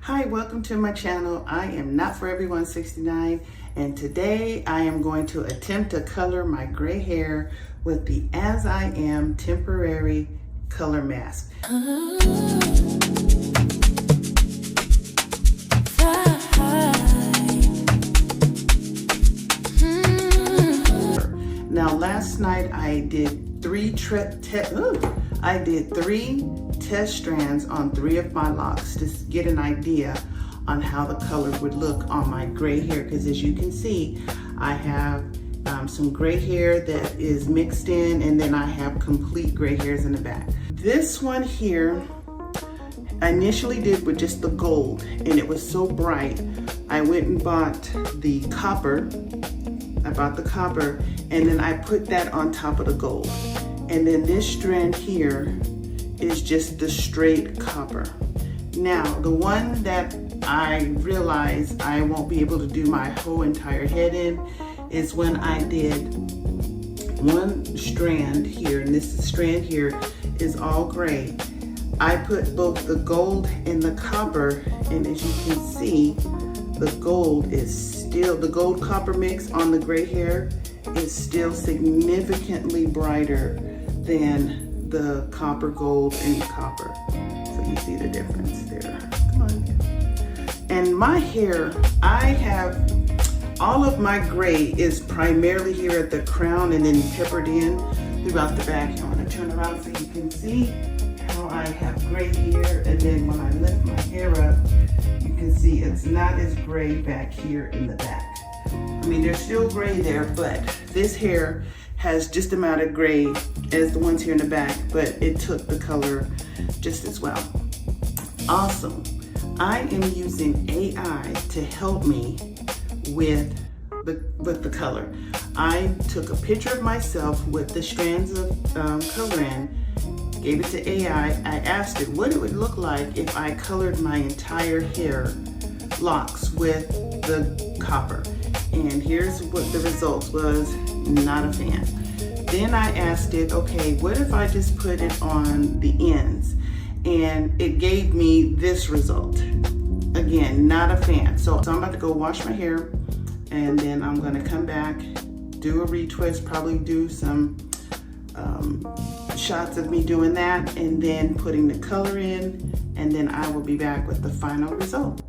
Hi, welcome to my channel. I am Not For Everyone 69, and today I am going to attempt to color my gray hair with the As I Am temporary color mask. Now last night I did three test strands on 3 of my locks to get an idea on how the color would look on my gray hair, because as you can see I have some gray hair that is mixed in, and then I have complete gray hairs in the back. This one here I initially did with just the gold, and it was so bright I went and bought the copper. And then I put that on top of the gold. And then this strand here is just the straight copper. Now, the one that I realize I won't be able to do my whole entire head in is when I did one strand here, and this strand here is all gray. I put both the gold and the copper, and as you can see, the gold copper mix on the gray hair is still significantly brighter than the copper gold and copper. So you see the difference there. Come on. And my hair, I have all of my gray is primarily here at the crown and then peppered in throughout the back. I want to turn around so you can see how I have gray here, and then when I lift my hair up, you can see it's not as gray back here in the back. I mean, there's still gray there, but this hair has just the amount of gray as the ones here in the back, but it took the color just as well. Awesome. I am using AI to help me with the color. I took a picture of myself with the strands of color in, gave it to AI. I asked it what it would look like if I colored my entire hair locks with the copper. And here's what the result was. Not a fan. Then I asked it, okay, what if I just put it on the ends? And it gave me this result. Again, not a fan. So I'm about to go wash my hair, and then I'm gonna come back, do a retwist, probably do some shots of me doing that, and then putting the color in, and then I will be back with the final result.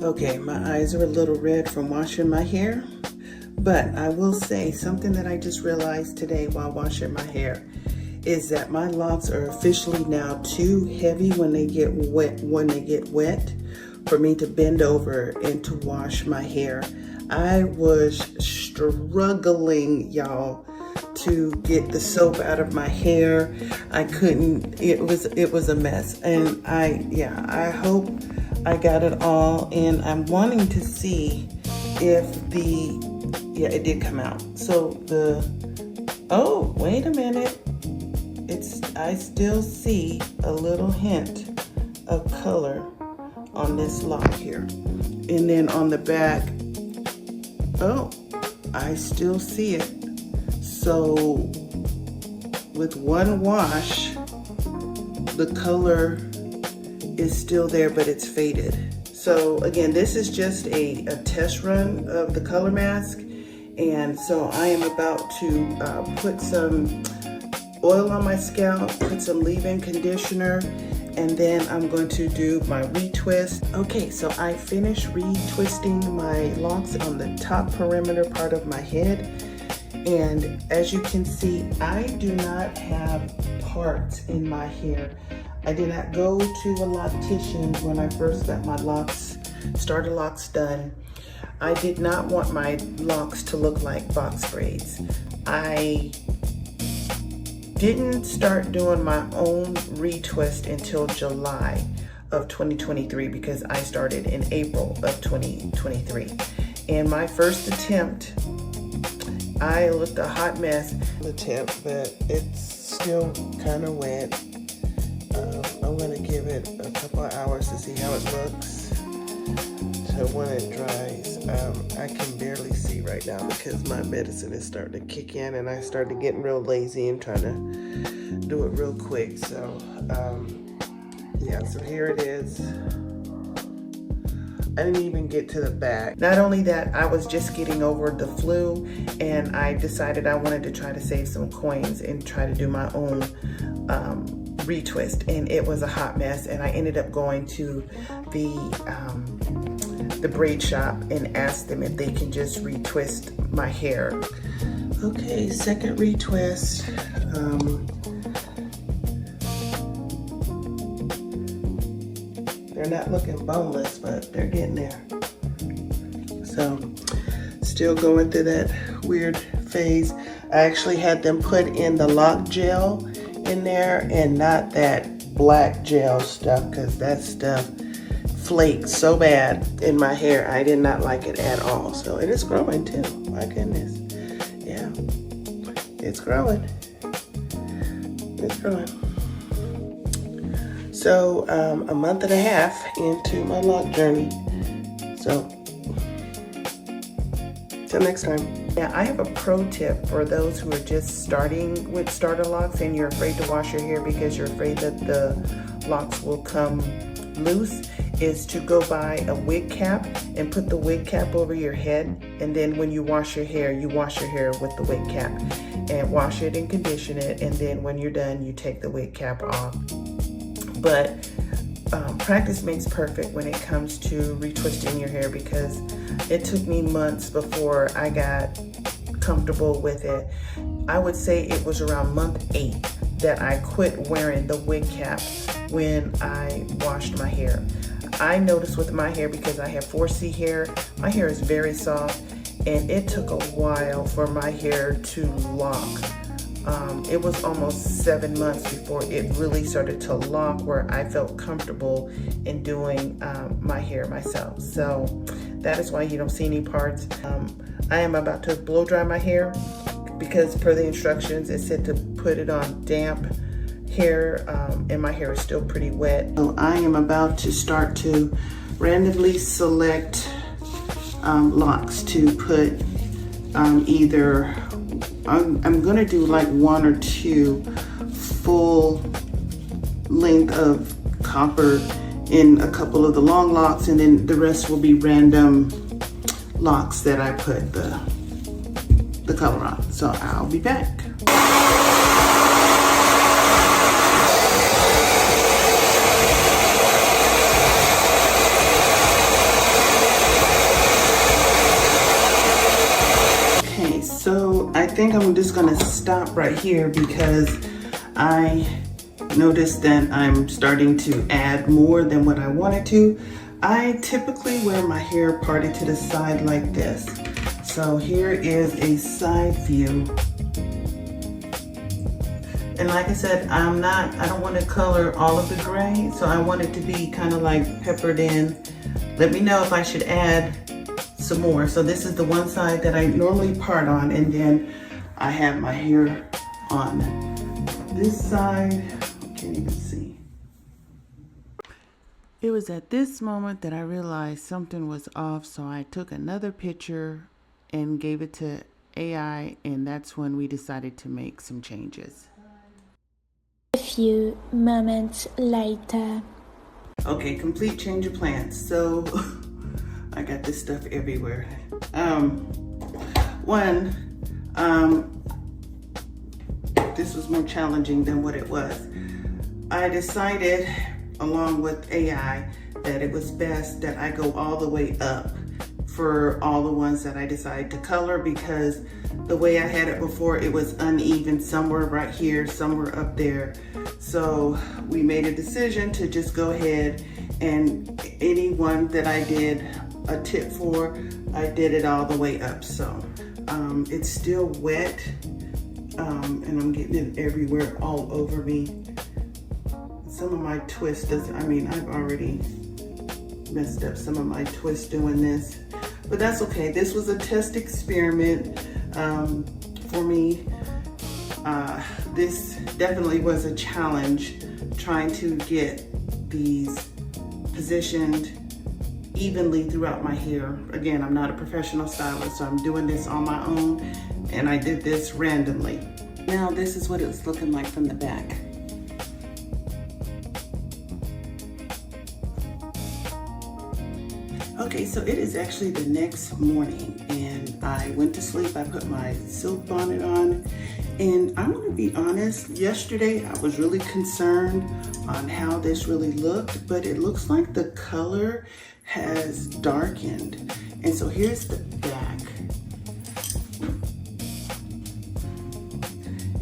Okay, my eyes are a little red from washing my hair, but I will say something that I just realized today while washing my hair is that my locks are officially now too heavy when they get wet for me to bend over and to wash my hair. I was struggling, y'all, to get the soap out of my hair. I couldn't, it was a mess. And I hope I got it all, and I'm wanting to see if it did come out. So oh, wait a minute. I still see a little hint of color on this lock here. And then on the back, oh, I still see it. So with one wash, the color is still there, but it's faded. So again, this is just a test run of the color mask, and so I am about to put some oil on my scalp, put some leave-in conditioner, and then I'm going to do my retwist. Okay, so I finished retwisting my locks on the top perimeter part of my head, and as you can see, I do not have parts in my hair. I did not go to a loctician when I first got my starter locks done. I did not want my locks to look like box braids. I didn't start doing my own retwist until July of 2023 because I started in April of 2023. And my first attempt I looked a hot mess. The tip, but it's still kind of wet. I'm gonna give it a couple of hours to see how it looks. So when it dries, I can barely see right now because my medicine is starting to kick in and I started getting real lazy and trying to do it real quick. So yeah, so here it is. I didn't even get to the back. Not only that, I was just getting over the flu and I decided I wanted to try to save some coins and try to do my own retwist, and it was a hot mess. And I ended up going to the braid shop and asked them if they can just retwist my hair. Okay, second retwist. They're not looking boneless, but they're getting there. So, still going through that weird phase. I actually had them put in the lock gel in there and not that black gel stuff, because that stuff flaked so bad in my hair. I did not like it at all. So, and it's growing too. My goodness. Yeah, it's growing. It's growing. So a month and a half into my lock journey. So till next time. Yeah, I have a pro tip for those who are just starting with starter locks and you're afraid to wash your hair because you're afraid that the locks will come loose, is to go buy a wig cap and put the wig cap over your head, and then when you wash your hair with the wig cap and wash it and condition it, and then when you're done you take the wig cap off. But practice makes perfect when it comes to retwisting your hair, because it took me months before I got comfortable with it. I would say it was around month 8 that I quit wearing the wig cap when I washed my hair. I noticed with my hair, because I have 4C hair, my hair is very soft, and it took a while for my hair to lock. It was almost 7 months before it really started to lock where I felt comfortable in doing my hair myself. So that is why you don't see any parts. I am about to blow dry my hair because per the instructions it said to put it on damp hair, and my hair is still pretty wet. So I am about to start to randomly select locks to put either I'm gonna do like 1 or 2 full length of copper in a couple of the long locks, and then the rest will be random locks that I put the color on. So I'll be back. So I think I'm just gonna stop right here because I noticed that I'm starting to add more than what I wanted to. I typically wear my hair parted to the side like this. So here is a side view. And like I said, I don't want to color all of the gray, so I want it to be kind of like peppered in. Let me know if I should add some more. So this is the one side that I normally part on, and then I have my hair on this side. I can't even see. It was at this moment that I realized something was off, so I took another picture and gave it to AI, and that's when we decided to make some changes. A few moments later. Okay, complete change of plans. So I got this stuff everywhere. This was more challenging than what it was. I decided, along with AI, that it was best that I go all the way up for all the ones that I decided to color, because the way I had it before, it was uneven. Some were right here, some were up there. So we made a decision to just go ahead, and any one that I did a tip for, I did it all the way up. So it's still wet, and I'm getting it everywhere, all over me. Some of my twists, I've already messed up some of my twists doing this, but that's okay. This was a test experiment. for me. This definitely was a challenge trying to get these positioned evenly throughout my hair. Again, I'm not a professional stylist, so I'm doing this on my own, and I did this randomly. Now this is what it's looking like from the back. Okay, so it is actually the next morning, and I went to sleep. I put my silk bonnet on, and I'm gonna be honest, yesterday I was really concerned on how this really looked, but it looks like the color has darkened. And so here's the back.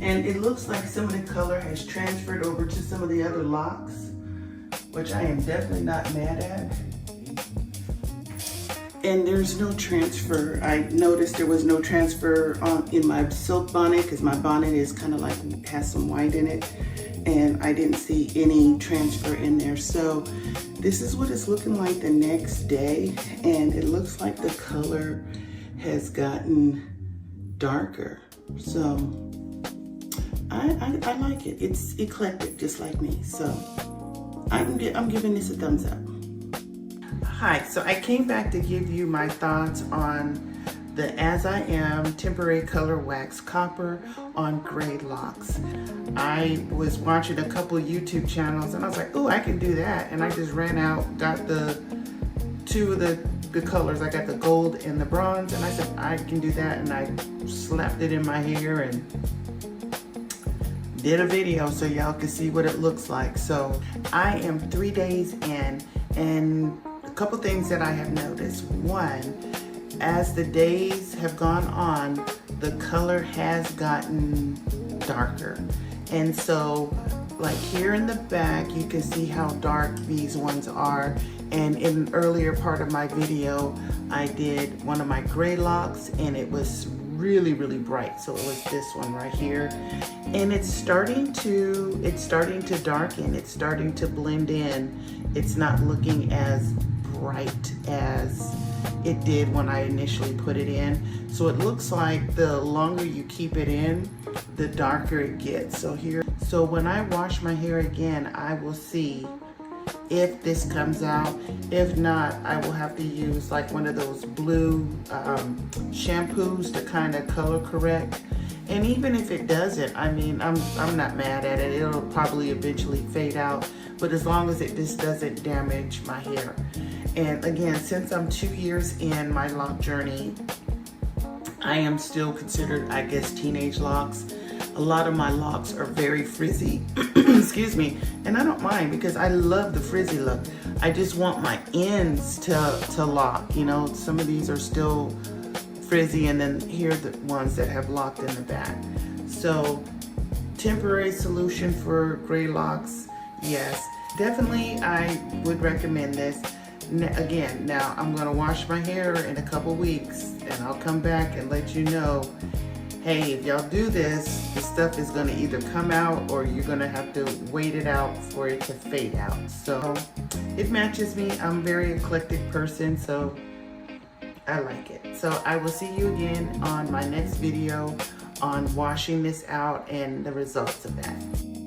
And it looks like some of the color has transferred over to some of the other locks, which I am definitely not mad at. And there's no transfer. I noticed there was no transfer in my silk bonnet because my bonnet is kind of like, has some white in it. And I didn't see any transfer in there. So this is what it's looking like the next day. And it looks like the color has gotten darker. So I like it. It's eclectic, just like me. So I'm giving this a thumbs up. Hi, so I came back to give you my thoughts on the As I Am Temporary Color Wax Copper on gray locks. I was watching a couple of YouTube channels and I was like, oh, I can do that. And I just ran out, got the two of the colors. I got the gold and the bronze, and I said, I can do that. And I slapped it in my hair and did a video so y'all can see what it looks like. So I am 3 days in, and a couple things that I have noticed. One, as the days have gone on, the color has gotten darker. And so like here in the back, you can see how dark these ones are. And in an earlier part of my video, I did one of my gray locks and it was really, really bright. So it was this one right here. And it's starting to darken. It's starting to blend in. It's not looking as bright as it did when I initially put it in. So it looks like the longer you keep it in, the darker it gets. So when I wash my hair again, I will see if this comes out. If not, I will have to use like one of those blue shampoos to kind of color correct. And even if it doesn't, I mean, I'm not mad at it. It'll probably eventually fade out, but as long as it just doesn't damage my hair. And again, since I'm 2 years in my lock journey, I am still considered, I guess, teenage locks. A lot of my locks are very frizzy, excuse me, and I don't mind because I love the frizzy look. I just want my ends to lock, you know. Some of these are still frizzy, and then here are the ones that have locked in the back. So temporary solution for gray locks, yes, definitely I would recommend this. Again, now I'm gonna wash my hair in a couple weeks and I'll come back and let you know, hey, if y'all do this, the stuff is gonna either come out or you're gonna have to wait it out for it to fade out. So it matches me. I'm a very eclectic person, so I like it. So I will see you again on my next video on washing this out and the results of that.